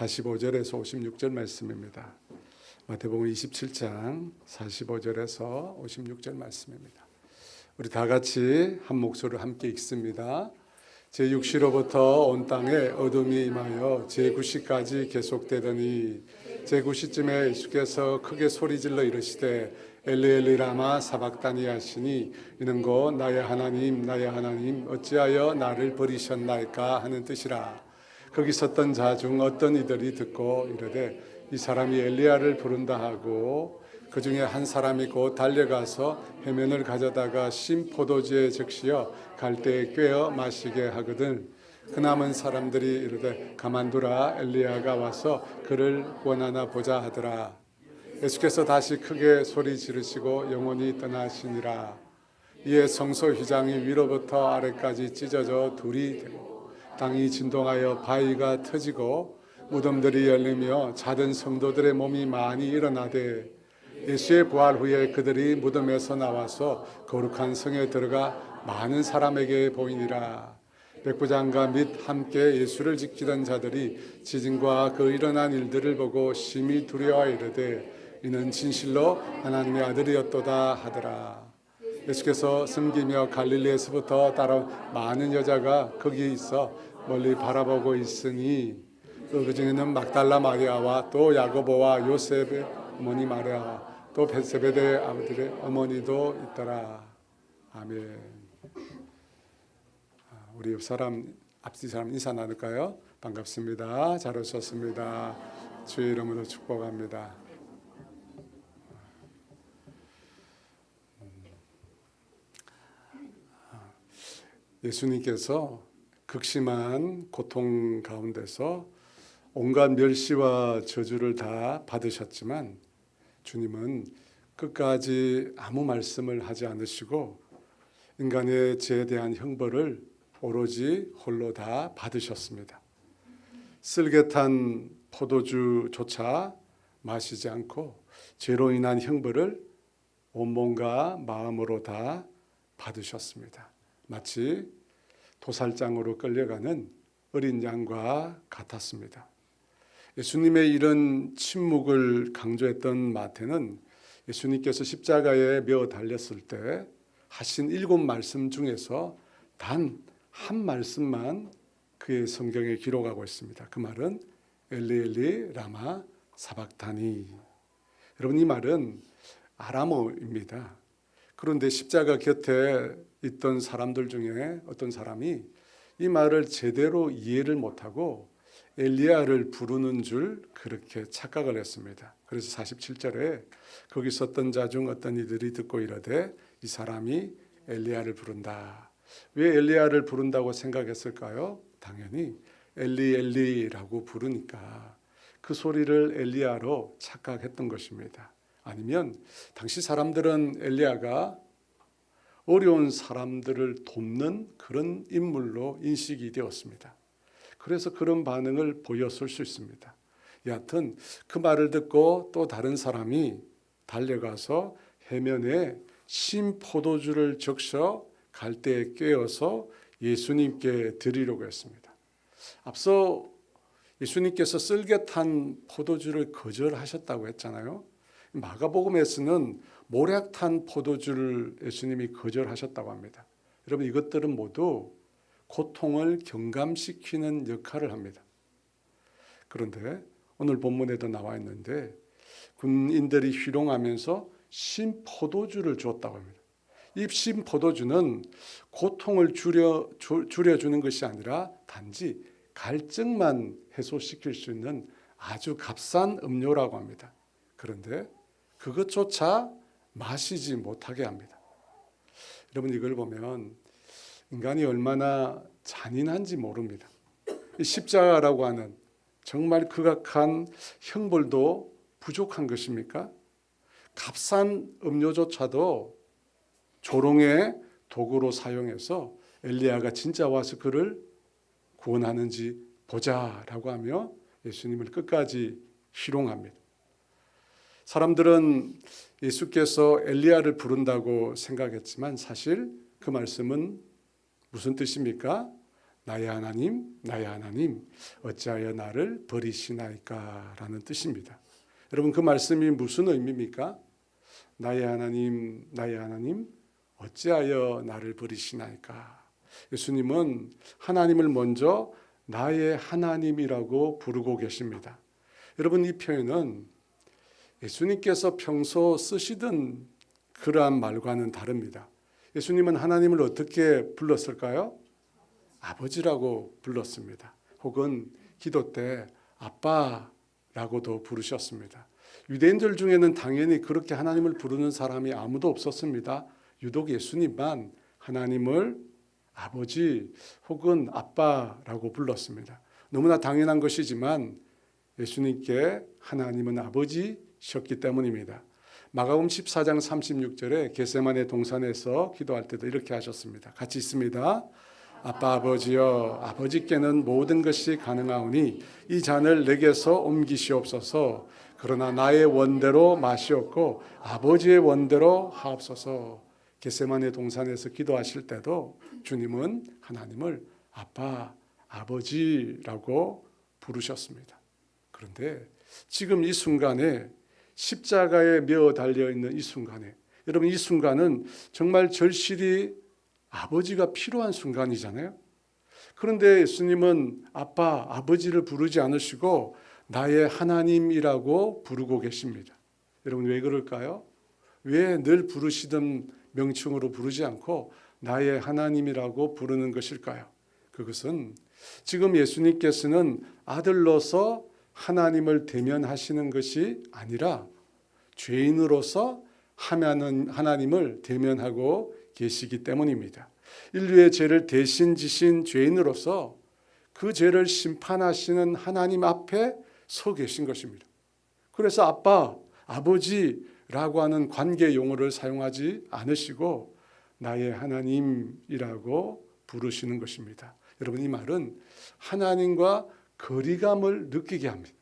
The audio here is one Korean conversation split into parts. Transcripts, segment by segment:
45절에서 56절 말씀입니다. 마태복음 27장 45절에서 56절 말씀입니다. 우리 다 같이 한 목소리로 함께 읽습니다. 제6시로부터 온 땅에 어둠이 임하여 제9시까지 계속되더니 제9시쯤에 예수께서 크게 소리질러 이르시되 엘리 엘리 라마 사박다니 하시니 이는 곧 나의 하나님 나의 하나님 어찌하여 나를 버리셨나이까 하는 뜻이라. 거기 섰던 자 중 어떤 이들이 듣고 이르되 이 사람이 엘리야를 부른다 하고 그 중에 한 사람이 곧 달려가서 해면을 가져다가 신 포도주에 적시어 갈대에 꿰어 마시게 하거든. 그 남은 사람들이 이르되 가만두라 엘리야가 와서 그를 구원하나 보자 하더라. 예수께서 다시 크게 소리 지르시고 영원히 떠나시니라. 이에 성소 휘장이 위로부터 아래까지 찢어져 둘이 되고 땅이 진동하여 바위가 터지고 무덤들이 열리며 자던 성도들의 몸이 많이 일어나되 예수의 부활 후에 그들이 무덤에서 나와서 거룩한 성에 들어가 많은 사람에게 보이니라. 백부장과 및 함께 예수를 지키던 자들이 지진과 그 일어난 일들을 보고 심히 두려워 이르되 이는 진실로 하나님의 아들이었도다 하더라. 예수께서 숨기며 갈릴리에서부터 따라 많은 여자가 거기 있어 멀리 바라보고 있으니 그 중에는 막달라 마리아와 또 야고보와 요셉의 어머니 마리아와 또 베세베대 아버들의 어머니도 있더라. 아멘. 우리 옆 사람 앞뒤 사람 인사 나눌까요? 반갑습니다. 잘 오셨습니다. 주의 이름으로 축복합니다. 예수님께서 극심한 고통 가운데서 온갖 멸시와 저주를 다 받으셨지만 주님은 끝까지 아무 말씀을 하지 않으시고 인간의 죄에 대한 형벌을 오로지 홀로 다 받으셨습니다. 쓸개탄 포도주조차 마시지 않고 죄로 인한 형벌을 온몸과 마음으로 다 받으셨습니다. 마치 도살장으로 끌려가는 어린 양과 같았습니다. 예수님의 이런 침묵을 강조했던 마태는 예수님께서 십자가에 매어 달렸을 때 하신 7말씀 중에서 단 한 말씀만 그의 성경에 기록하고 있습니다. 그 말은 엘리 엘리 라마 사박다니. 여러분, 이 말은 아람어입니다. 그런데 십자가 곁에 있던 사람들 중에 어떤 사람이 이 말을 제대로 이해를 못하고 엘리야를 부르는 줄 그렇게 착각을 했습니다. 그래서 47절에 거기 섰던 자 중 어떤 이들이 듣고 이르되 이 사람이 엘리야를 부른다. 왜 엘리야를 부른다고 생각했을까요? 당연히 엘리 엘리라고 부르니까 그 소리를 엘리야로 착각했던 것입니다. 아니면 당시 사람들은 엘리야가 어려운 사람들을 돕는 그런 인물로 인식이 되었습니다. 그래서 그런 반응을 보였을 수 있습니다. 여하튼 그 말을 듣고 또 다른 사람이 달려가서 해면에 신 포도주를 적셔 갈대에 꿰어서 예수님께 드리려고 했습니다. 앞서 예수님께서 쓸개탄 포도주를 거절하셨다고 했잖아요. 마가복음에서는 모략탄 포도주를 예수님이 거절하셨다고 합니다. 여러분, 이것들은 모두 고통을 경감시키는 역할을 합니다. 그런데 오늘 본문에도 나와 있는데 군인들이 희롱하면서 신 포도주를 주었다고 합니다. 이 신 포도주는 고통을 줄여주는 것이 아니라 단지 갈증만 해소시킬 수 있는 아주 값싼 음료라고 합니다. 그런데 그것조차 마시지 못하게 합니다. 여러분, 이걸 보면 인간이 얼마나 잔인한지 모릅니다. 이 십자가라고 하는 정말 극악한 형벌도 부족한 것입니까? 값싼 음료조차도 조롱의 도구로 사용해서 엘리야가 진짜 와서 그를 구원하는지 보자라고 하며 예수님을 끝까지 희롱합니다. 사람들은 예수께서 엘리야를 부른다고 생각했지만 사실 그 말씀은 무슨 뜻입니까? 나의 하나님, 나의 하나님, 어찌하여 나를 버리시나이까 라는 뜻입니다. 여러분, 그 말씀이 무슨 의미입니까? 나의 하나님, 나의 하나님, 어찌하여 나를 버리시나이까. 예수님은 하나님을 먼저 나의 하나님이라고 부르고 계십니다. 여러분, 이 표현은 예수님께서 평소 쓰시던 그러한 말과는 다릅니다. 예수님은 하나님을 어떻게 불렀을까요? 아버지라고 불렀습니다. 혹은 기도 때 아빠라고도 부르셨습니다. 유대인들 중에는 당연히 그렇게 하나님을 부르는 사람이 아무도 없었습니다. 유독 예수님만 하나님을 아버지 혹은 아빠라고 불렀습니다. 너무나 당연한 것이지만 예수님께 하나님은 아버지셨기 때문입니다. 마가복음 14장 36절에 겟세마네 동산에서 기도할 때도 이렇게 하셨습니다. 같이 있습니다. 아빠 아버지여, 아버지께는 모든 것이 가능하오니 이 잔을 내게서 옮기시옵소서. 그러나 나의 원대로 마시옵고 아버지의 원대로 하옵소서. 겟세마네 동산에서 기도하실 때도 주님은 하나님을 아빠, 아버지라고 부르셨습니다. 그런데 지금 이 순간에 십자가에 메어 달려있는 이 순간에, 여러분, 이 순간은 정말 절실히 아버지가 필요한 순간이잖아요. 그런데 예수님은 아빠, 아버지를 부르지 않으시고 나의 하나님이라고 부르고 계십니다. 여러분, 왜 그럴까요? 왜 늘 부르시던 명칭으로 부르지 않고 나의 하나님이라고 부르는 것일까요? 그것은 지금 예수님께서는 아들로서 하나님을 대면하시는 것이 아니라 죄인으로서 하나님을 대면하고 계시기 때문입니다. 인류의 죄를 대신 지신 죄인으로서 그 죄를 심판하시는 하나님 앞에 서 계신 것입니다. 그래서 아빠, 아버지라고 하는 관계 용어를 사용하지 않으시고 나의 하나님이라고 부르시는 것입니다. 여러분, 이 말은 하나님과 거리감을 느끼게 합니다.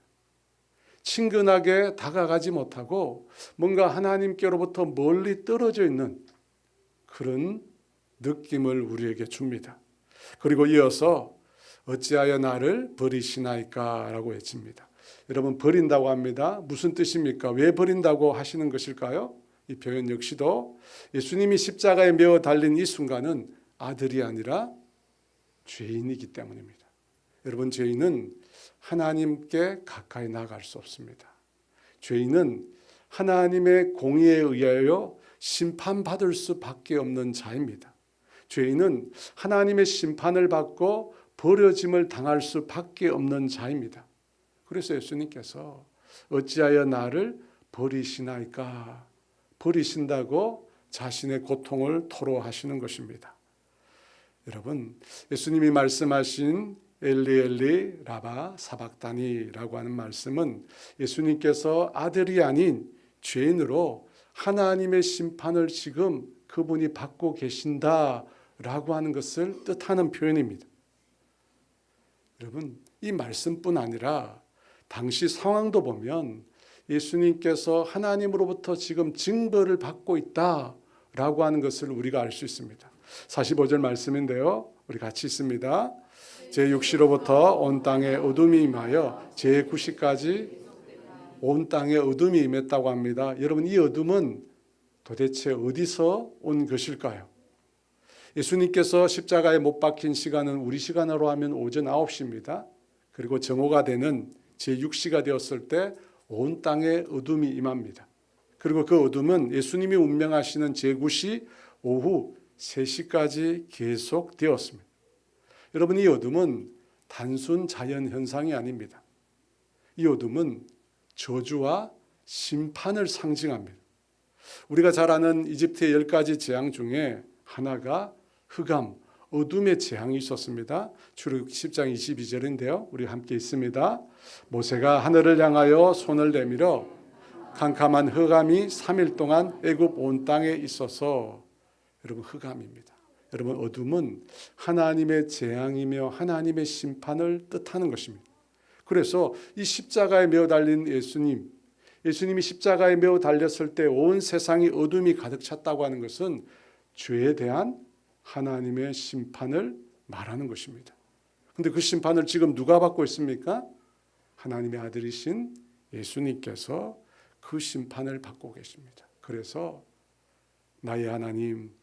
친근하게 다가가지 못하고 뭔가 하나님께로부터 멀리 떨어져 있는 그런 느낌을 우리에게 줍니다. 그리고 이어서 어찌하여 나를 버리시나이까 라고 외칩니다. 여러분, 버린다고 합니다. 무슨 뜻입니까? 왜 버린다고 하시는 것일까요? 이 표현 역시도 예수님이 십자가에 메어 달린 이 순간은 아들이 아니라 죄인이기 때문입니다. 여러분, 죄인은 하나님께 가까이 나아갈 수 없습니다. 죄인은 하나님의 공의에 의하여 심판받을 수밖에 없는 자입니다. 죄인은 하나님의 심판을 받고 버려짐을 당할 수밖에 없는 자입니다. 그래서 예수님께서 어찌하여 나를 버리시나이까, 버리신다고 자신의 고통을 토로하시는 것입니다. 여러분, 예수님이 말씀하신 엘리 엘리 라바 사박다니라고 하는 말씀은 예수님께서 아들이 아닌 죄인으로 하나님의 심판을 지금 그분이 받고 계신다라고 하는 것을 뜻하는 표현입니다. 여러분, 이 말씀뿐 아니라 당시 상황도 보면 예수님께서 하나님으로부터 지금 징벌을 받고 있다라고 하는 것을 우리가 알 수 있습니다. 45절 말씀인데요, 우리 같이 있습니다. 제6시로부터 온 땅에 어둠이 임하여 제9시까지 온 땅에 어둠이 임했다고 합니다. 여러분, 이 어둠은 도대체 어디서 온 것일까요? 예수님께서 십자가에 못 박힌 시간은 우리 시간으로 하면 오전 9시입니다. 그리고 정오가 되는 제6시가 되었을 때 온 땅에 어둠이 임합니다. 그리고 그 어둠은 예수님이 운명하시는 제9시 오후 3시까지 계속 되었습니다. 여러분, 이 어둠은 단순 자연 현상이 아닙니다. 이 어둠은 저주와 심판을 상징합니다. 우리가 잘 아는 이집트의 10가지 재앙 중에 하나가 흑암, 어둠의 재앙이 있었습니다. 출애굽기 10장 22절인데요. 우리 함께 있습니다. 모세가 하늘을 향하여 손을 내밀어 캄캄한 흑암이 3일 동안 애굽 온 땅에 있어서, 여러분, 흑암입니다. 여러분, 어둠은 하나님의 재앙이며 하나님의 심판을 뜻하는 것입니다. 그래서 이 십자가에 메어 달린 예수님이 십자가에 메어 달렸을 때 온 세상이 어둠이 가득 찼다고 하는 것은 죄에 대한 하나님의 심판을 말하는 것입니다. 근데 그 심판을 지금 누가 받고 있습니까? 하나님의 아들이신 예수님께서 그 심판을 받고 계십니다. 그래서 나의 하나님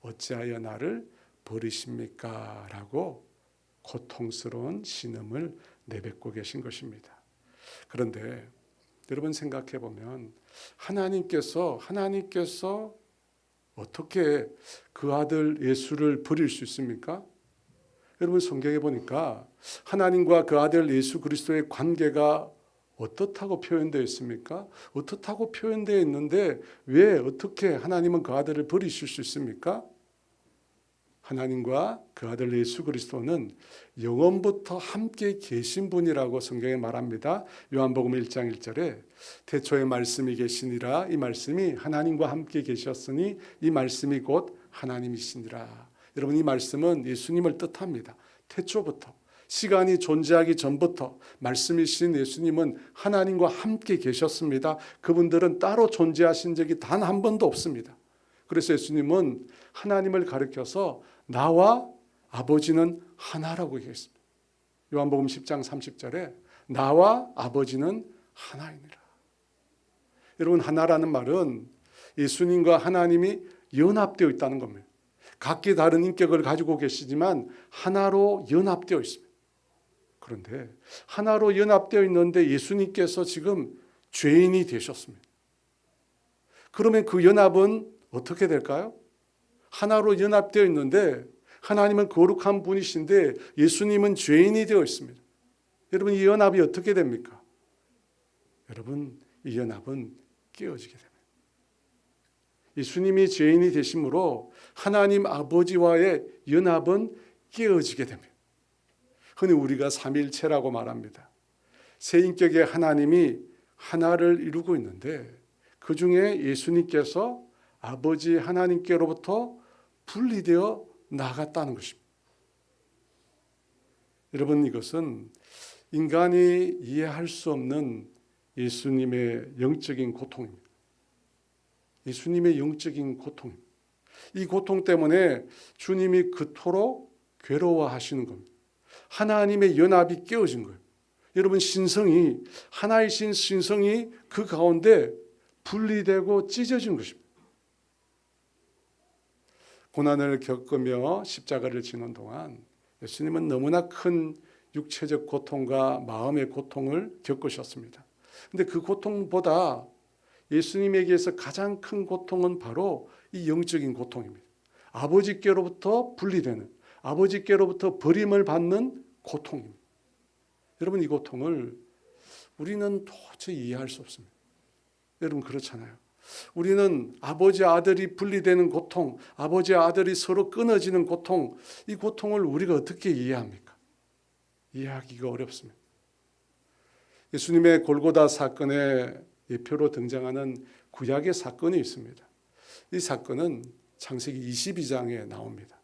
어찌하여 나를 버리십니까? 라고 고통스러운 신음을 내뱉고 계신 것입니다. 그런데 여러분 생각해 보면 하나님께서 어떻게 그 아들 예수를 버릴 수 있습니까? 여러분 성경에 보니까 하나님과 그 아들 예수 그리스도의 관계가 어떻다고 표현되어 있습니까? 어떻다고 표현되어 있는데 왜 어떻게 하나님은 그 아들을 버리실 수 있습니까? 하나님과 그 아들 예수 그리스도는 영원부터 함께 계신 분이라고 성경에 말합니다. 요한복음 1장 1절에 태초에 말씀이 계시니라, 이 말씀이 하나님과 함께 계셨으니 이 말씀이 곧 하나님이시니라. 여러분 이 말씀은 예수님을 뜻합니다. 태초부터 시간이 존재하기 전부터 말씀이신 예수님은 하나님과 함께 계셨습니다. 그분들은 따로 존재하신 적이 단 한 번도 없습니다. 그래서 예수님은 하나님을 가리켜서 나와 아버지는 하나라고 얘기했습니다. 요한복음 10장 30절에 나와 아버지는 하나이니라. 여러분 하나라는 말은 예수님과 하나님이 연합되어 있다는 겁니다. 각기 다른 인격을 가지고 계시지만 하나로 연합되어 있습니다. 그런데 하나로 연합되어 있는데 예수님께서 지금 죄인이 되셨습니다. 그러면 그 연합은 어떻게 될까요? 하나로 연합되어 있는데 하나님은 거룩한 분이신데 예수님은 죄인이 되어 있습니다. 여러분 이 연합이 어떻게 됩니까? 여러분 이 연합은 깨어지게 됩니다. 예수님이 죄인이 되심으로 하나님 아버지와의 연합은 깨어지게 됩니다. 흔히 우리가 삼위일체라고 말합니다. 세 인격의 하나님이 하나를 이루고 있는데 그 중에 예수님께서 아버지 하나님께로부터 분리되어 나갔다는 것입니다. 여러분 이것은 인간이 이해할 수 없는 예수님의 영적인 고통입니다. 예수님의 영적인 고통입니다. 이 고통 때문에 주님이 그토록 괴로워하시는 겁니다. 하나님의 연합이 깨어진 거예요. 여러분 신성이 하나이신 신성이 그 가운데 분리되고 찢어진 것입니다. 고난을 겪으며 십자가를 지는 동안 예수님은 너무나 큰 육체적 고통과 마음의 고통을 겪으셨습니다. 그런데 그 고통보다 예수님에게서 가장 큰 고통은 바로 이 영적인 고통입니다. 아버지께로부터 분리되는, 아버지께로부터 버림을 받는 고통입니다. 여러분 이 고통을 우리는 도저히 이해할 수 없습니다. 여러분 그렇잖아요. 우리는 아버지 아들이 분리되는 고통, 아버지 아들이 서로 끊어지는 고통, 이 고통을 우리가 어떻게 이해합니까? 이해하기가 어렵습니다. 예수님의 골고다 사건의 예표로 등장하는 구약의 사건이 있습니다. 이 사건은 창세기 22장에 나옵니다.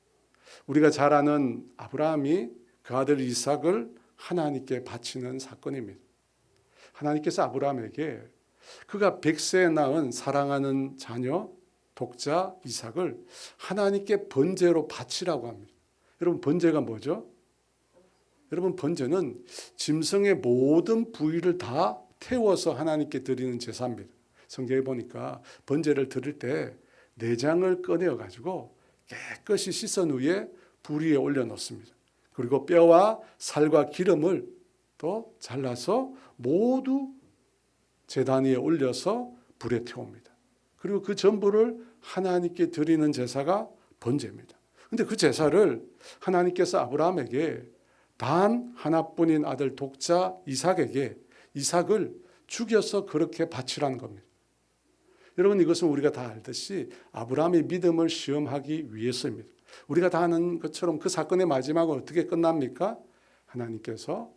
우리가 잘 아는 아브라함이 그 아들 이삭을 하나님께 바치는 사건입니다. 하나님께서 아브라함에게 그가 100세에 낳은 사랑하는 자녀 독자 이삭을 하나님께 번제로 바치라고 합니다. 여러분 번제가 뭐죠? 여러분 번제는 짐승의 모든 부위를 다 태워서 하나님께 드리는 제사입니다. 성경에 보니까 번제를 드릴 때 내장을 꺼내어 가지고 깨끗이 씻은 후에 불 위에 올려놓습니다. 그리고 뼈와 살과 기름을 또 잘라서 모두 제단 위에 올려서 불에 태웁니다. 그리고 그 전부를 하나님께 드리는 제사가 번제입니다. 그런데 그 제사를 하나님께서 아브라함에게 단 하나뿐인 아들 독자 이삭에게 이삭을 죽여서 그렇게 바치라는 겁니다. 여러분 이것은 우리가 다 알듯이 아브라함의 믿음을 시험하기 위해서입니다. 우리가 다 아는 것처럼 그 사건의 마지막은 어떻게 끝납니까? 하나님께서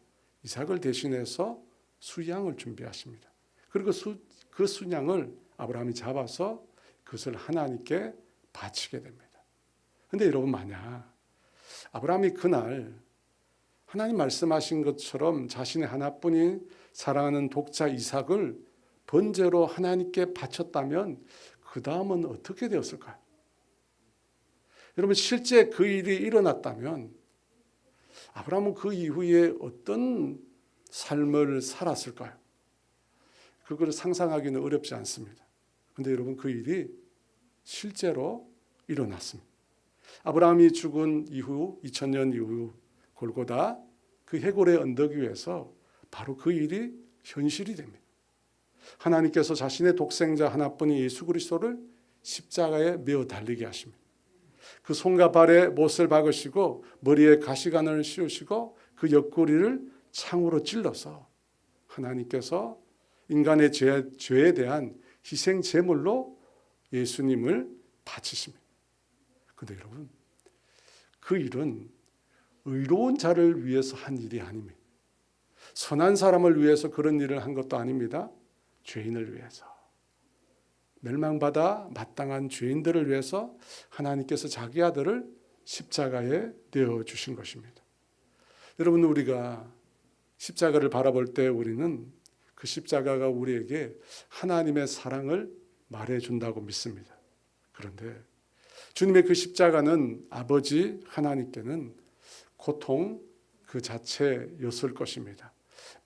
이삭을 대신해서 수양을 준비하십니다. 그리고 그 순양을 아브라함이 잡아서 그것을 하나님께 바치게 됩니다. 그런데 여러분 만약 아브라함이 그날 하나님 말씀하신 것처럼 자신의 하나뿐인 사랑하는 독자 이삭을 번제로 하나님께 바쳤다면 그 다음은 어떻게 되었을까요? 여러분 실제 그 일이 일어났다면 아브라함은 그 이후에 어떤 삶을 살았을까요? 그걸 상상하기는 어렵지 않습니다. 그런데 여러분, 그 일이 실제로 일어났습니다. 아브라함이 죽은 이후 2000년 이후 골고다 그 해골의 언덕 위에서 바로 그 일이 현실이 됩니다. 하나님께서 자신의 독생자 하나뿐인 예수 그리스도를 십자가에 메어 달리게 하십니다. 그 손과 발에 못을 박으시고 머리에 가시관을 씌우시고 그 옆구리를 창으로 찔러서 하나님께서 인간의 죄에 대한 희생 제물로 예수님을 바치십니다. 그런데 여러분, 그 일은 의로운 자를 위해서 한 일이 아닙니다. 선한 사람을 위해서 그런 일을 한 것도 아닙니다. 죄인을 위해서, 멸망받아 마땅한 죄인들을 위해서 하나님께서 자기 아들을 십자가에 내어주신 것입니다. 여러분, 우리가 십자가를 바라볼 때 우리는 그 십자가가 우리에게 하나님의 사랑을 말해준다고 믿습니다. 그런데 주님의 그 십자가는 아버지 하나님께는 고통 그 자체였을 것입니다.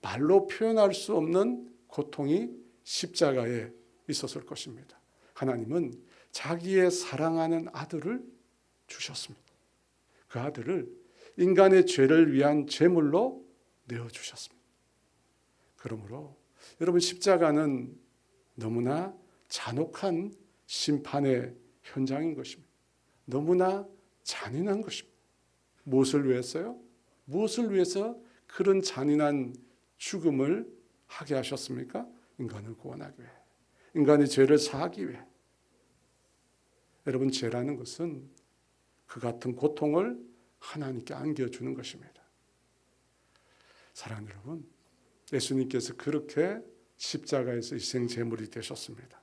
말로 표현할 수 없는 고통이 십자가에 있었을 것입니다. 하나님은 자기의 사랑하는 아들을 주셨습니다. 그 아들을 인간의 죄를 위한 제물로 내어주셨습니다. 그러므로 여러분, 십자가는 너무나 잔혹한 심판의 현장인 것입니다. 너무나 잔인한 것입니다. 무엇을 위해서요? 무엇을 위해서 그런 잔인한 죽음을 하게 하셨습니까? 인간을 구원하기 위해, 인간의 죄를 사하기 위해. 여러분, 죄라는 것은 그 같은 고통을 하나님께 안겨주는 것입니다. 사랑하는 여러분, 예수님께서 그렇게 십자가에서 희생 제물이 되셨습니다.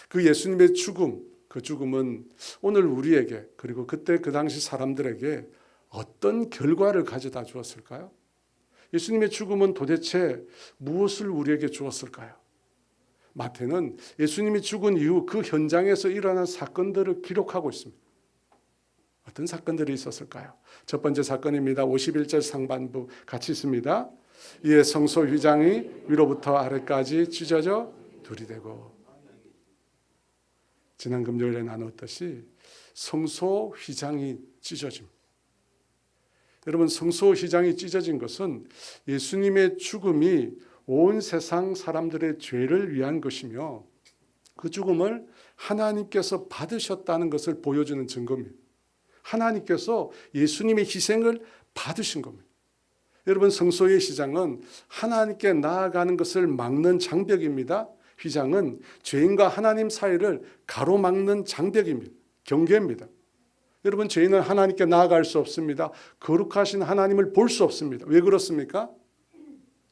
그 예수님의 죽음, 그 죽음은 오늘 우리에게, 그리고 그때 그 당시 사람들에게 어떤 결과를 가져다 주었을까요? 예수님의 죽음은 도대체 무엇을 우리에게 주었을까요? 마태는 예수님이 죽은 이후 그 현장에서 일어난 사건들을 기록하고 있습니다. 어떤 사건들이 있었을까요? 첫 번째 사건입니다. 51절 상반부 같이 있습니다. 이에 성소 휘장이 위로부터 아래까지 찢어져 둘이 되고. 지난 금요일에 나눴듯이 성소 휘장이 찢어집니다. 여러분, 성소 휘장이 찢어진 것은 예수님의 죽음이 온 세상 사람들의 죄를 위한 것이며 그 죽음을 하나님께서 받으셨다는 것을 보여주는 증거입니다. 하나님께서 예수님의 희생을 받으신 겁니다. 여러분, 성소의 휘장은 하나님께 나아가는 것을 막는 장벽입니다. 휘장은 죄인과 하나님 사이를 가로막는 장벽입니다. 경계입니다. 여러분, 죄인은 하나님께 나아갈 수 없습니다. 거룩하신 하나님을 볼 수 없습니다. 왜 그렇습니까?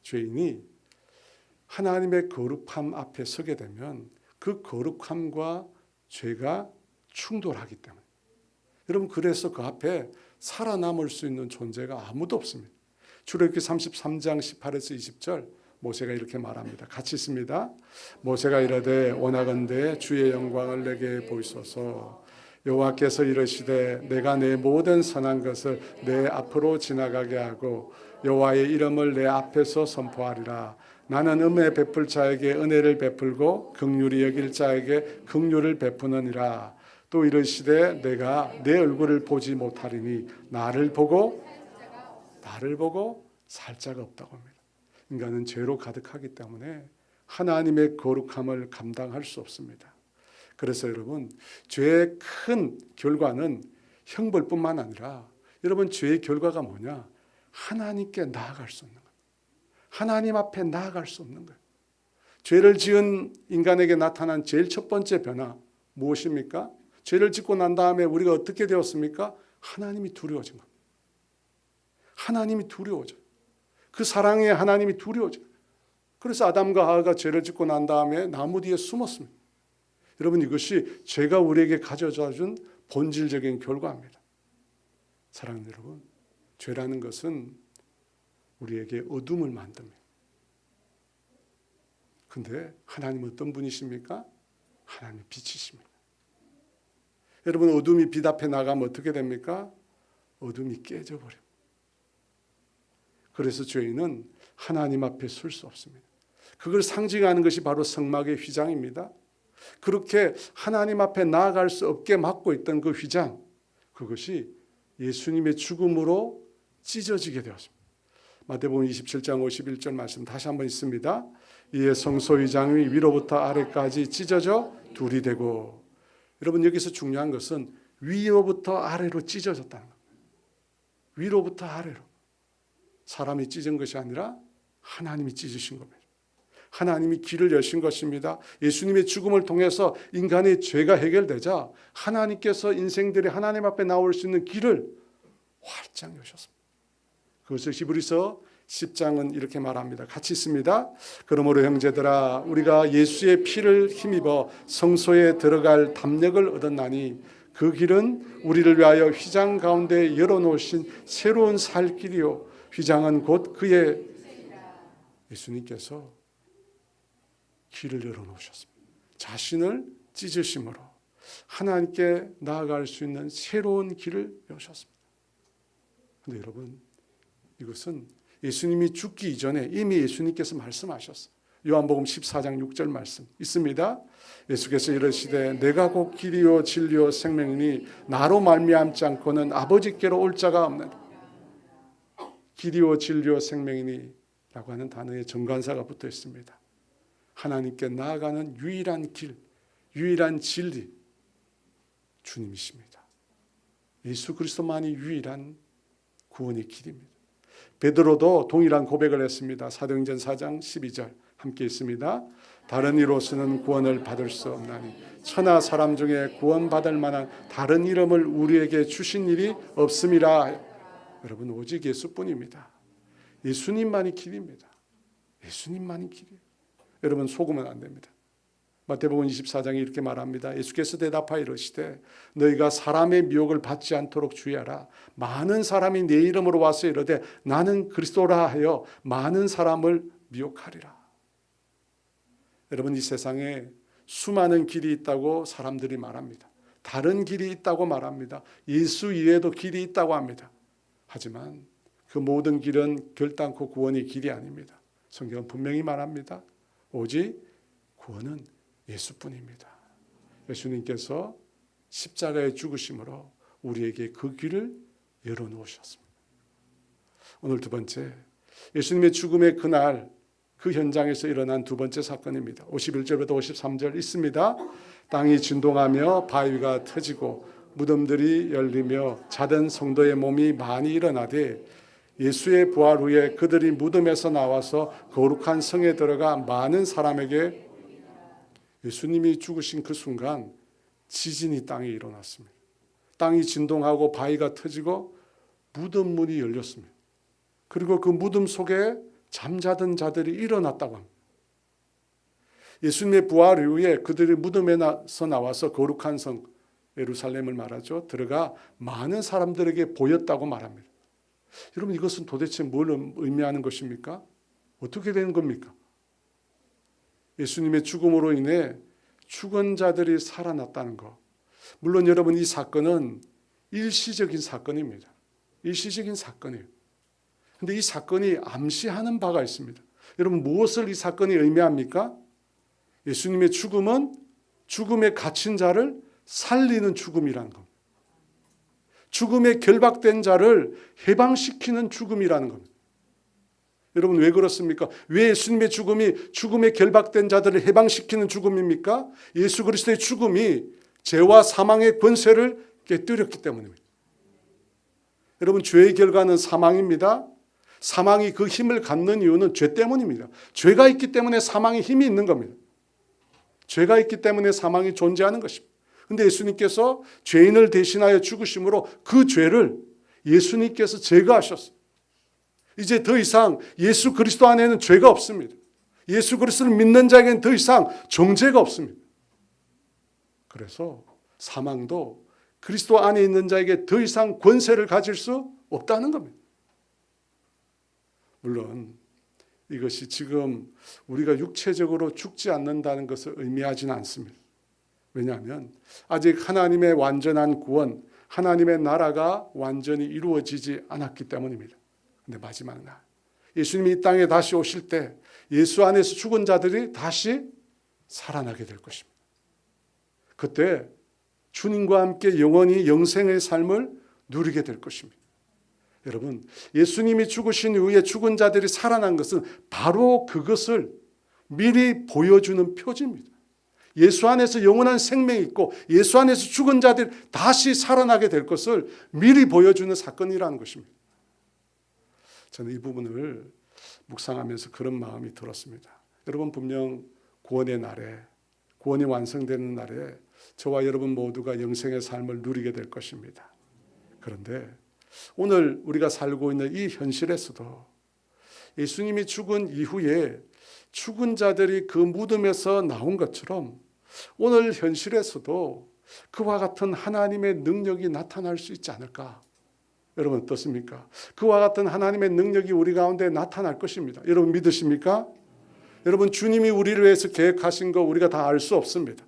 죄인이 하나님의 거룩함 앞에 서게 되면 그 거룩함과 죄가 충돌하기 때문에, 여러분, 그래서 그 앞에 살아남을 수 있는 존재가 아무도 없습니다. 출애굽기 33장 18에서 20절 모세가 이렇게 말합니다. 같이 있습니다. 모세가 이르되 원하건대 주의 영광을 내게 보이소서. 여호와께서 이르시되 내가 내 모든 선한 것을 내 앞으로 지나가게 하고 여호와의 이름을 내 앞에서 선포하리라. 나는 은혜 베풀 자에게 은혜를 베풀고 긍휼히 여길 자에게 긍휼을 베푸느니라. 또 이르시되 내가 내 얼굴을 보지 못하리니 나를 보고 살 자가 없다고 합니다. 인간은 죄로 가득하기 때문에 하나님의 거룩함을 감당할 수 없습니다. 그래서 여러분, 죄의 큰 결과는 형벌뿐만 아니라, 여러분, 죄의 결과가 뭐냐? 하나님께 나아갈 수 없는 거예요. 하나님 앞에 나아갈 수 없는 거예요. 죄를 지은 인간에게 나타난 제일 첫 번째 변화 무엇입니까? 죄를 짓고 난 다음에 우리가 어떻게 되었습니까? 하나님이 두려워진 겁니다. 하나님이 두려워져요. 그 사랑의 하나님이 두려워져요. 그래서 아담과 하와가 죄를 짓고 난 다음에 나무 뒤에 숨었습니다. 여러분, 이것이 죄가 우리에게 가져다 준 본질적인 결과입니다. 사랑하는 여러분, 죄라는 것은 우리에게 어둠을 만듭니다. 그런데 하나님은 어떤 분이십니까? 하나님은 빛이십니다. 여러분, 어둠이 빛 앞에 나가면 어떻게 됩니까? 어둠이 깨져버립니다. 그래서 죄인은 하나님 앞에 설 수 없습니다. 그걸 상징하는 것이 바로 성막의 휘장입니다. 그렇게 하나님 앞에 나아갈 수 없게 막고 있던 그 휘장, 그것이 예수님의 죽음으로 찢어지게 되었습니다. 마태복음 27장 51절 말씀 다시 한번 있습니다. 이에 성소 휘장이 위로부터 아래까지 찢어져 둘이 되고, 여러분 여기서 중요한 것은 위로부터 아래로 찢어졌다는 겁니다. 위로부터 아래로. 사람이 찢은 것이 아니라 하나님이 찢으신 겁니다. 하나님이 길을 여신 것입니다. 예수님의 죽음을 통해서 인간의 죄가 해결되자 하나님께서 인생들이 하나님 앞에 나올 수 있는 길을 활짝 여셨습니다. 그것을 히브리서 10장은 이렇게 말합니다. 같이 있습니다. 그러므로 형제들아 우리가 예수의 피를 힘입어 성소에 들어갈 담력을 얻었나니 그 길은 우리를 위하여 휘장 가운데 열어놓으신 새로운 살 길이요 휘장은 곧 그의 예수님께서 길을 열어놓으셨습니다. 자신을 찢으심으로 하나님께 나아갈 수 있는 새로운 길을 여셨습니다. 그런데 여러분 이것은 예수님이 죽기 이전에 이미 예수님께서 말씀하셨어요. 요한복음 14장 6절 말씀 있습니다. 예수께서 이르시되 내가 곧 길이요 진리요 생명이니 나로 말미암지 않고는 아버지께로 올 자가 없나니. 길이요 진리요 생명이니 라고 하는 단어에 정관사가 붙어 있습니다. 하나님께 나아가는 유일한 길, 유일한 진리 주님이십니다. 예수 그리스도만이 유일한 구원의 길입니다. 베드로도 동일한 고백을 했습니다. 사도행전 4장 12절 함께 있습니다. 다른 이로서는 구원을 받을 수 없나니 천하 사람 중에 구원받을 만한 다른 이름을 우리에게 주신 일이 없음이라. 여러분 오직 예수뿐입니다. 예수님만이 길입니다. 예수님만이 길이에요. 여러분 속으면 안 됩니다. 마태복음 24장에 이렇게 말합니다. 예수께서 대답하여 이르시되 너희가 사람의 미혹을 받지 않도록 주의하라. 많은 사람이 내 이름으로 와서 이르되 나는 그리스도라 하여 많은 사람을 미혹하리라. 여러분 이 세상에 수많은 길이 있다고 사람들이 말합니다. 다른 길이 있다고 말합니다. 예수 이외에도 길이 있다고 합니다. 하지만 그 모든 길은 결단코 구원의 길이 아닙니다. 성경은 분명히 말합니다. 오직 구원은 예수뿐입니다. 예수님께서 십자가에 죽으심으로 우리에게 그 길을 열어놓으셨습니다. 오늘 두 번째, 예수님의 죽음의 그날 그 현장에서 일어난 두 번째 사건입니다. 51절부터 53절 있습니다. 땅이 진동하며 바위가 터지고 무덤들이 열리며 자던 성도의 몸이 많이 일어나되 예수의 부활 후에 그들이 무덤에서 나와서 거룩한 성에 들어가 많은 사람에게 예수님이 죽으신 그 순간 지진이 땅에 일어났습니다. 땅이 진동하고 바위가 터지고 무덤 문이 열렸습니다. 그리고 그 무덤 속에 잠자던 자들이 일어났다고 합니다. 예수님의 부활 이후에 그들이 무덤에서 나와서 거룩한 성 예루살렘을 말하죠. 들어가 많은 사람들에게 보였다고 말합니다. 여러분 이것은 도대체 뭘 의미하는 것입니까? 어떻게 되는 겁니까? 예수님의 죽음으로 인해 죽은 자들이 살아났다는 것. 물론 여러분 이 사건은 일시적인 사건입니다. 일시적인 사건이에요. 그런데 이 사건이 암시하는 바가 있습니다. 여러분 무엇을 이 사건이 의미합니까? 예수님의 죽음은 죽음에 갇힌 자를 살리는 죽음이라는 겁니다. 죽음에 결박된 자를 해방시키는 죽음이라는 겁니다. 여러분 왜 그렇습니까? 왜 예수님의 죽음이 죽음에 결박된 자들을 해방시키는 죽음입니까? 예수 그리스도의 죽음이 죄와 사망의 권세를 깨뜨렸기 때문입니다. 여러분 죄의 결과는 사망입니다. 사망이 그 힘을 갖는 이유는 죄 때문입니다. 죄가 있기 때문에 사망의 힘이 있는 겁니다. 죄가 있기 때문에 사망이 존재하는 것입니다. 그런데 예수님께서 죄인을 대신하여 죽으심으로 그 죄를 예수님께서 제거하셨어요. 이제 더 이상 예수 그리스도 안에는 죄가 없습니다. 예수 그리스도를 믿는 자에게는 더 이상 정죄가 없습니다. 그래서 사망도 그리스도 안에 있는 자에게 더 이상 권세를 가질 수 없다는 겁니다. 물론 이것이 지금 우리가 육체적으로 죽지 않는다는 것을 의미하지는 않습니다. 왜냐하면 아직 하나님의 완전한 구원, 하나님의 나라가 완전히 이루어지지 않았기 때문입니다. 그런데 마지막 날 예수님이 이 땅에 다시 오실 때 예수 안에서 죽은 자들이 다시 살아나게 될 것입니다. 그때 주님과 함께 영원히 영생의 삶을 누리게 될 것입니다. 여러분, 예수님이 죽으신 이후에 죽은 자들이 살아난 것은 바로 그것을 미리 보여주는 표지입니다. 예수 안에서 영원한 생명이 있고 예수 안에서 죽은 자들이 다시 살아나게 될 것을 미리 보여주는 사건이라는 것입니다. 저는 이 부분을 묵상하면서 그런 마음이 들었습니다. 여러분, 분명 구원의 날에, 구원이 완성되는 날에 저와 여러분 모두가 영생의 삶을 누리게 될 것입니다. 그런데 오늘 우리가 살고 있는 이 현실에서도 예수님이 죽은 이후에 죽은 자들이 그 무덤에서 나온 것처럼 오늘 현실에서도 그와 같은 하나님의 능력이 나타날 수 있지 않을까? 여러분 어떻습니까? 그와 같은 하나님의 능력이 우리 가운데 나타날 것입니다. 여러분 믿으십니까? 여러분, 주님이 우리를 위해서 계획하신 거 우리가 다 알 수 없습니다.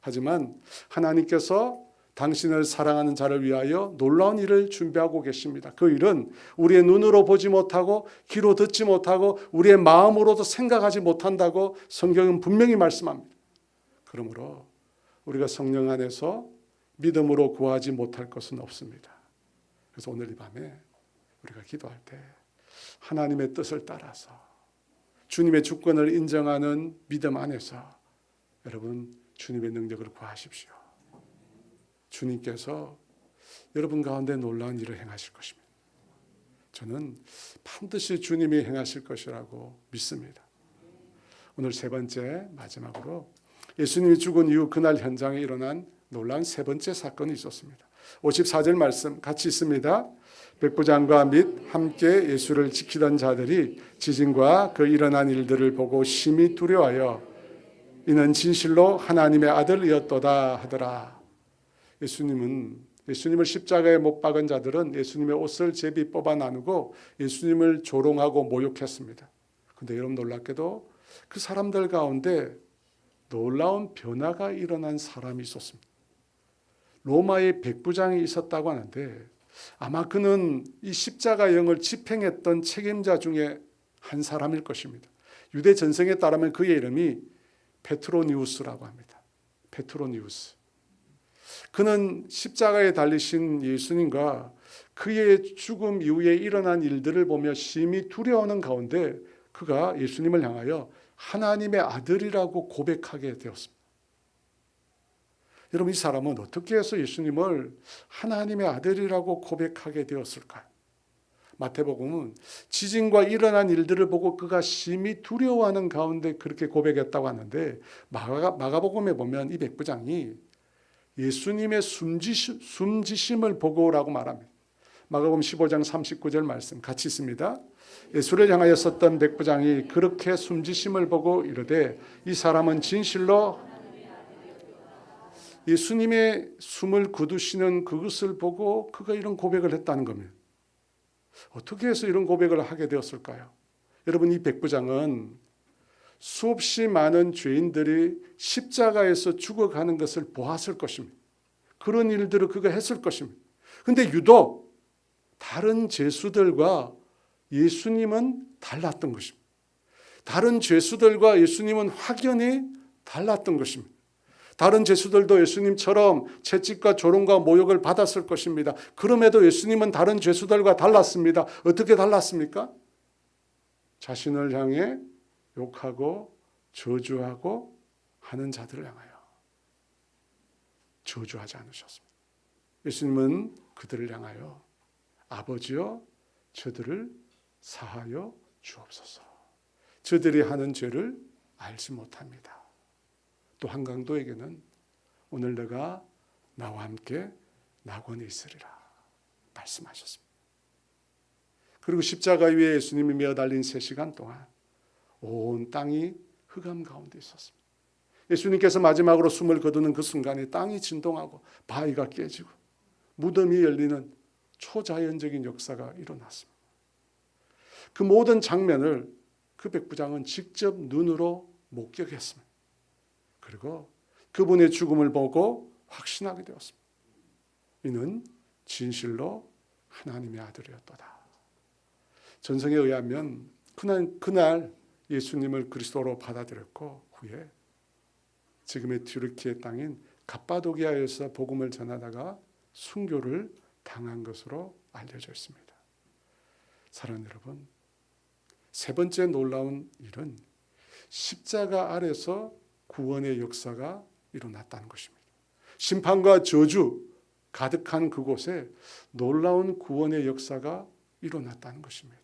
하지만 하나님께서 당신을 사랑하는 자를 위하여 놀라운 일을 준비하고 계십니다. 그 일은 우리의 눈으로 보지 못하고 귀로 듣지 못하고 우리의 마음으로도 생각하지 못한다고 성경은 분명히 말씀합니다. 그러므로 우리가 성령 안에서 믿음으로 구하지 못할 것은 없습니다. 그래서 오늘 이 밤에 우리가 기도할 때 하나님의 뜻을 따라서 주님의 주권을 인정하는 믿음 안에서 여러분 주님의 능력을 구하십시오. 주님께서 여러분 가운데 놀라운 일을 행하실 것입니다. 저는 반드시 주님이 행하실 것이라고 믿습니다. 오늘 세 번째, 마지막으로 예수님이 죽은 이후 그날 현장에 일어난 놀라운 세 번째 사건이 있었습니다. 54절 말씀 같이 있습니다. 백부장과 및 함께 예수를 지키던 자들이 지진과 그 일어난 일들을 보고 심히 두려워하여 이는 진실로 하나님의 아들이었도다 하더라. 예수님을 십자가에 못 박은 자들은 예수님의 옷을 제비 뽑아 나누고 예수님을 조롱하고 모욕했습니다. 그런데 여러분 놀랍게도 그 사람들 가운데 놀라운 변화가 일어난 사람이 있었습니다. 로마의 백부장이 있었다고 하는데 아마 그는 이 십자가형을 집행했던 책임자 중에 한 사람일 것입니다. 유대 전성에 따르면 그의 이름이 페트로니우스라고 합니다. 페트로니우스. 그는 십자가에 달리신 예수님과 그의 죽음 이후에 일어난 일들을 보며 심히 두려워하는 가운데 그가 예수님을 향하여 하나님의 아들이라고 고백하게 되었습니다. 여러분, 이 사람은 어떻게 해서 예수님을 하나님의 아들이라고 고백하게 되었을까요? 마태복음은 지진과 일어난 일들을 보고 그가 심히 두려워하는 가운데 그렇게 고백했다고 하는데 마가복음에 보면 이 백부장이 예수님의 숨지심을 보고라고 말합니다. 마가복음 15장 39절 말씀 같이 있습니다. 예수를 향하여 섰던 백부장이 그렇게 숨지심을 보고 이르되 이 사람은 진실로 예수님의 숨을 거두시는 그것을 보고 그가 이런 고백을 했다는 겁니다. 어떻게 해서 이런 고백을 하게 되었을까요? 여러분, 이 백부장은 수없이 많은 죄인들이 십자가에서 죽어가는 것을 보았을 것입니다. 그런 일들을 그가 했을 것입니다. 그런데 유독 다른 죄수들과 예수님은 달랐던 것입니다. 다른 죄수들과 예수님은 확연히 달랐던 것입니다. 다른 죄수들도 예수님처럼 채찍과 조롱과 모욕을 받았을 것입니다. 그럼에도 예수님은 다른 죄수들과 달랐습니다. 어떻게 달랐습니까? 자신을 향해 욕하고 저주하고 하는 자들을 향하여 저주하지 않으셨습니다. 예수님은 그들을 향하여 아버지여 저들을 사하여 주옵소서. 저들이 하는 죄를 알지 못합니다. 또 한강도에게는 오늘 내가 나와 함께 낙원에 있으리라 말씀하셨습니다. 그리고 십자가 위에 예수님이 메어 달린 3시간 동안 온 땅이 흑암 가운데 있었습니다. 예수님께서 마지막으로 숨을 거두는 그 순간에 땅이 진동하고 바위가 깨지고 무덤이 열리는 초자연적인 역사가 일어났습니다. 그 모든 장면을 그 백부장은 직접 눈으로 목격했습니다. 그리고 그분의 죽음을 보고 확신하게 되었습니다. 이는 진실로 하나님의 아들이었도다. 전성에 의하면 그날 예수님을 그리스도로 받아들였고 후에 지금의 튀르키예 땅인 갑바도기아에서 복음을 전하다가 순교를 당한 것으로 알려져 있습니다. 사랑하는 여러분, 세 번째 놀라운 일은 십자가 아래서 구원의 역사가 일어났다는 것입니다. 심판과 저주 가득한 그곳에 놀라운 구원의 역사가 일어났다는 것입니다.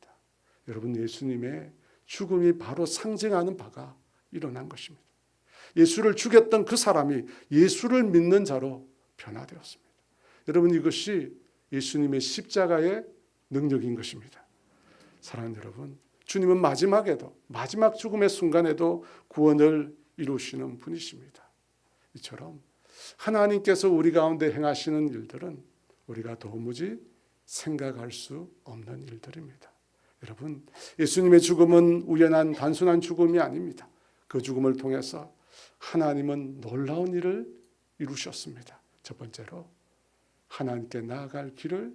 여러분, 예수님의 죽음이 바로 상징하는 바가 일어난 것입니다. 예수를 죽였던 그 사람이 예수를 믿는 자로 변화되었습니다. 여러분, 이것이 예수님의 십자가의 능력인 것입니다. 사랑하는 여러분, 주님은 마지막에도, 마지막 죽음의 순간에도 구원을 이루시는 분이십니다. 이처럼 하나님께서 우리 가운데 행하시는 일들은 우리가 도무지 생각할 수 없는 일들입니다. 여러분, 예수님의 죽음은 우연한 단순한 죽음이 아닙니다. 그 죽음을 통해서 하나님은 놀라운 일을 이루셨습니다. 첫 번째로 하나님께 나아갈 길을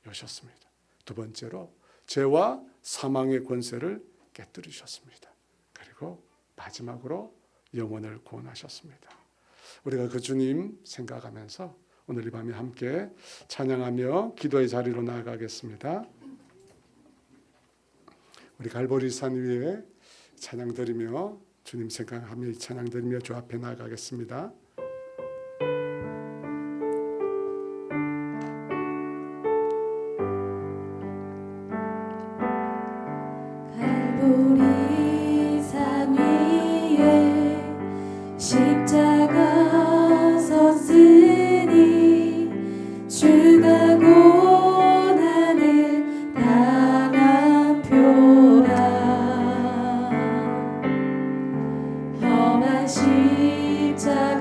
여셨습니다. 두 번째로 죄와 사망의 권세를 깨뜨리셨습니다. 그리고 마지막으로 영혼을 구원하셨습니다. 우리가 그 주님 생각하면서 오늘 이 밤에 함께 찬양하며 기도의 자리로 나아가겠습니다. 우리 갈보리산 위에 찬양 드리며 주님 생각하며 이 찬양 드리며 주 앞에 나아가겠습니다. 갈보리산 위에 십자가 섰으니 주가 고난을 당한 표라. 험한 십자가를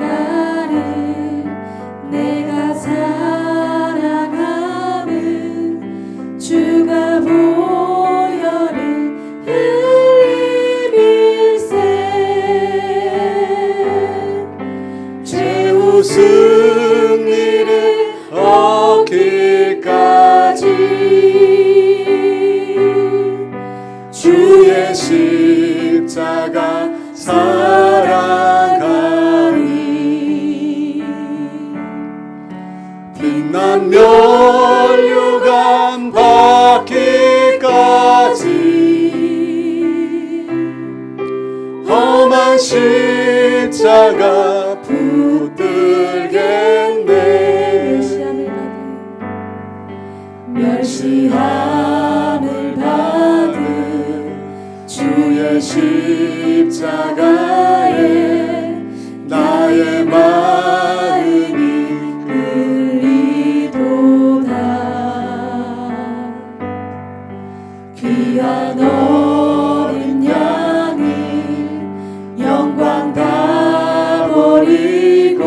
내가 사랑함은 주가 보혈을 흘림일세. 죄 웃은 일을 얻기까지 주의 십자가 살아가니 빛난 면류관 받기까지 험한 십자가 붙들겠네. 멸시함을 받은 주의 십자가에 나의 마음이 끌리도다. 귀한 어린 양이 영광 다 버리고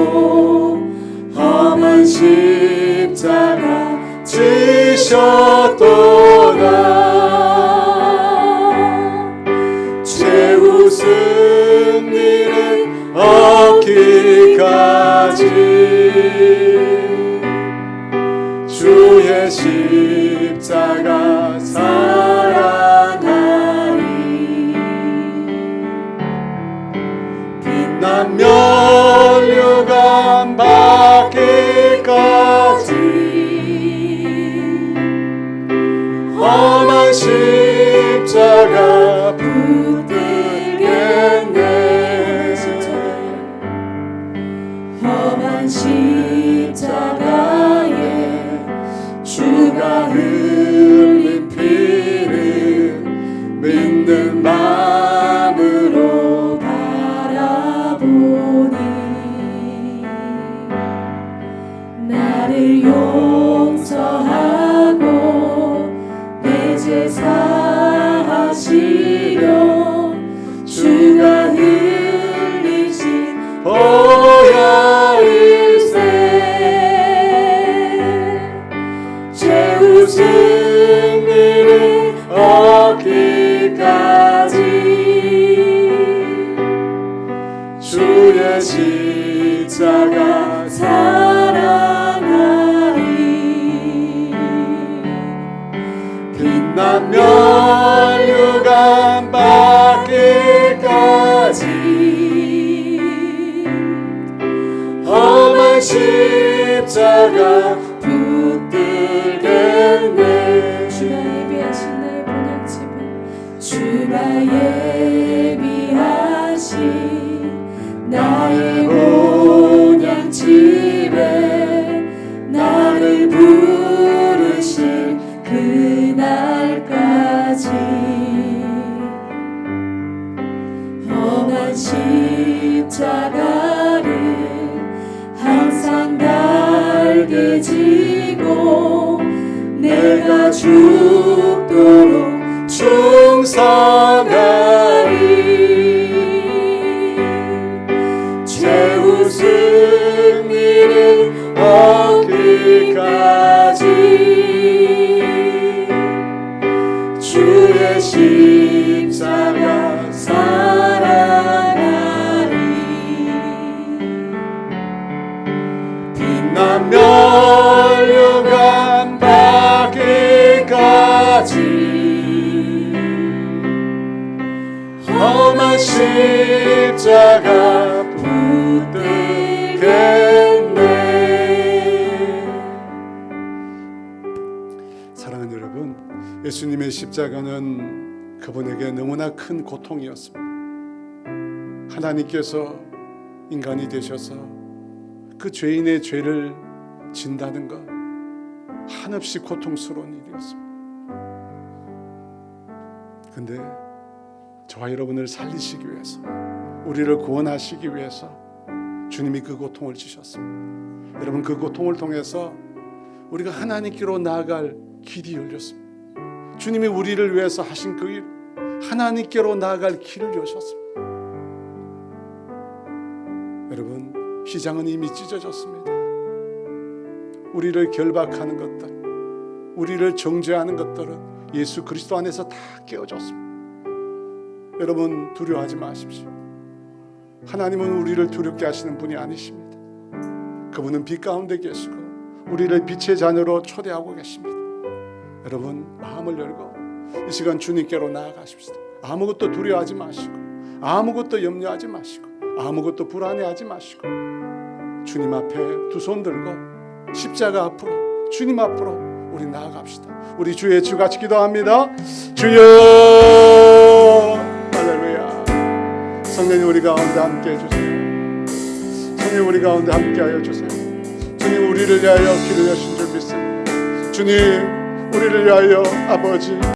험한 십자가 지셨도다. 죄 웃은 일은 얻기까지 주의 십자가 사랑하니 빛난 면류관 받기까지 험한 십자가 붙들겠네. 험한 십자가에 주가 흘린 피를 믿는 마음으로 바라보니 나를 용서하고 내 죄 사하시려 주가 흘리신 보혈일세. 죄 웃은 일을 얻기까지 주의 십자가 사랑하니 빛난 면류관 십자가 붙들겠네. 주가 예비하신 나의 본향집은 주가 예비하신 나의 본향집에 나를 부르실 그날까지 험한 십자가를 항상 달게 지고 내가 죽도록 충성하리. 최후 승리를 얻기까지 주의 십자가 살아가리. 빛나며 멸류관 받기까지 험한 십자가 붙들겠네. 사랑하는 여러분, 예수님의 십자가는 그분에게 너무나 큰 고통이었습니다. 하나님께서 인간이 되셔서 그 죄인의 죄를 진다는 것 한없이 고통스러운 일이었습니다. 근데 저와 여러분을 살리시기 위해서, 우리를 구원하시기 위해서 주님이 그 고통을 지셨습니다. 여러분, 그 고통을 통해서 우리가 하나님께로 나아갈 길이 열렸습니다. 주님이 우리를 위해서 하신 그 일, 하나님께로 나아갈 길을 여셨습니다. 여러분, 휘장은 이미 찢어졌습니다. 우리를 결박하는 것들, 우리를 정죄하는 것들은 예수 그리스도 안에서 다 깨어졌습니다. 여러분, 두려워하지 마십시오. 하나님은 우리를 두렵게 하시는 분이 아니십니다. 그분은 빛 가운데 계시고 우리를 빛의 자녀로 초대하고 계십니다. 여러분, 마음을 열고 이 시간 주님께로 나아가십시다. 아무것도 두려워하지 마시고, 아무것도 염려하지 마시고, 아무것도 불안해하지 마시고, 주님 앞에 두 손 들고 십자가 앞으로, 주님 앞으로 우리 나아갑시다. 우리 주의 주 같이 기도합니다. 주여, 할렐루야. 성령님, 우리 가운데 함께 해주세요. 성령, 우리 가운데 함께하여 주세요. 주님, 우리를 위하여 길을 여신 줄 믿습니다. 주님, 우리를 위하여 아버지